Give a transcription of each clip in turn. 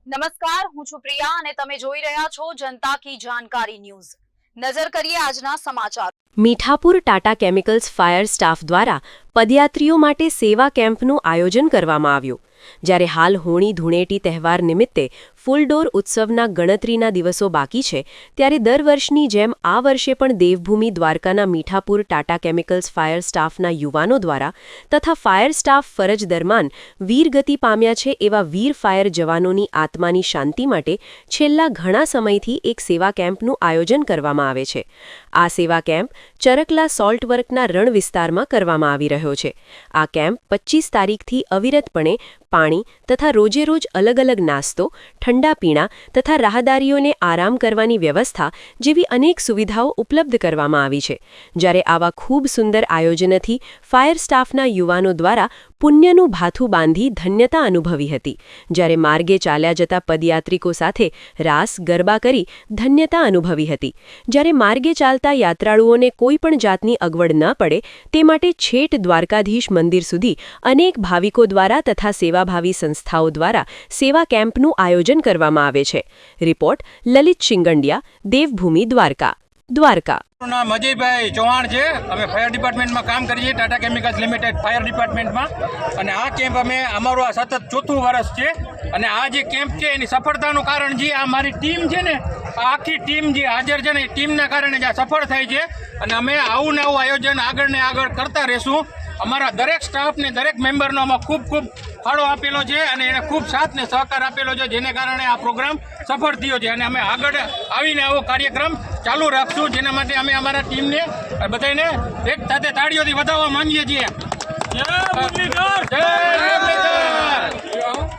નમસ્કાર, હું છું પ્રિયા અને તમે જોઈ રહ્યા છો જનતા કી જાણકારી ન્યૂઝ। નજર કરીએ આજના સમાચાર। Mithapur Tata chemicals fire staff દ્વારા પદયાત્રીઓ માટે સેવા કેમ્પનું આયોજન કરવામાં આવ્યું। જ્યારે હાલ હોળી ધૂળેટી તહેવાર નિમિત્તે ફૂલડોર ઉત્સવના ગણતરીના દિવસો બાકી છે, ત્યારે દર વર્ષની જેમ આ વર્ષે પણ દેવભૂમિ દ્વારકાના મીઠાપુર ટાટા કેમિકલ્સ ફાયર સ્ટાફના યુવાનો દ્વારા તથા ફાયર સ્ટાફ ફરજ દરમિયાન વીરગતિ પામ્યા છે એવા વીર ફાયર જવાનોની આત્માની શાંતિ માટે છેલ્લા ઘણા સમયથી એક સેવા કેમ્પનું આયોજન કરવામાં આવે છે। આ સેવા કેમ્પ ચરકલા સોલ્ટ વર્કના રણ વિસ્તારમાં કરવામાં આવી રહ્યો છે। આ કેમ્પ 25 તારીખથી અવિરતપણે પાણી તથા રોજેરોજ અલગ અલગ નાસ્તો, ઠંડા પીણા તથા રાહદારીઓને આરામ કરવાની વ્યવસ્થા જેવી અનેક સુવિધાઓ ઉપલબ્ધ કરવામાં આવી છે। જ્યારે આવા ખૂબ સુંદર આયોજનથી ફાયર સ્ટાફના યુવાનો દ્વારા પુણ્યનું ભાથું બાંધી ધન્યતા અનુભવી હતી। જ્યારે માર્ગે ચાલ્યા જતા પદયાત્રિકો સાથે રાસ ગરબા કરી ધન્યતા અનુભવી હતી। જ્યારે માર્ગે ચાલતા યાત્રાળુઓને કોઈ પણ જાતની અગવડ ન પડે તે માટે છેટ દ્વારકાધીશ મંદિર સુધી અનેક ભાવિકો દ્વારા તથા સેવાભાવી સંસ્થાઓ દ્વારા સેવા કેમ્પનું આયોજન કરવામાં આવે છે। રિપોર્ટ લલિત શિંગંડિયા, દેવભૂમિ દ્વારકા। નામ અજયભાઈ ચૌહાણ છે। અમે ફાયર ડિપાર્ટમેન્ટમાં કામ કરીએ, ટાટા કેમિકલ્સ લિમિટેડ ફાયર ડિપાર્ટમેન્ટમાં। અને આ કેમ્પ અમારું આ સતત 4થું વર્ષ છે। અને આ જે કેમ્પ છે એની સફળતાનું કારણ જે આ મારી ટીમ છે ને, આ આખી ટીમ જે હાજર છે ને એ ટીમના કારણે જ આ સફળ થાય છે। અને અમે આવું ને આવું આયોજન આગળ ને આગળ કરતા રહીશું। અમારા દરેક સ્ટાફને, દરેક મેમ્બરનો આમાં ખૂબ ખૂબ ફાળો આપેલો છે અને એને ખૂબ સાથ ને સહકાર આપેલો છે, જેને કારણે આ પ્રોગ્રામ સફળ થયો છે। અને અમે આગળ આવીને આવો કાર્યક્રમ ચાલુ રાખશું, જેના માટે અમે અમારા ટીમને બધાને એક સાથે તાળીઓથી વધાવવા માંગીએ છીએ।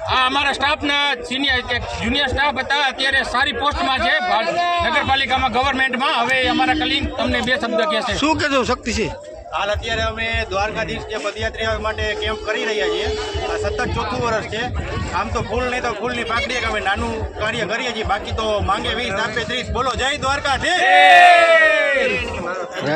આ અમારા સ્ટાફના જુનિયર સ્ટાફ હતા, અત્યારે સારી પોસ્ટમાં છે નગરપાલિકામાં, ગવર્મેન્ટમાં। હવે અમારા કલીગ તમને 2 શબ્દ કહેશે। શું કહેજો શક્તિસિંહ? હાલ અત્યારે અમે દ્વારકાધીશ જે પદયાત્રીઓ માટે કેમ્પ કરી રહ્યા છીએ। આ સતત 4થું વર્ષ છે। આમ તો ફૂલ નહીં તો ફૂલની પાકડીએ અમે નાનું કાર્ય કરીએ છીએ, બાકી તો માંગે 20 આપે 30। બોલો જય દ્વારકાધીશ।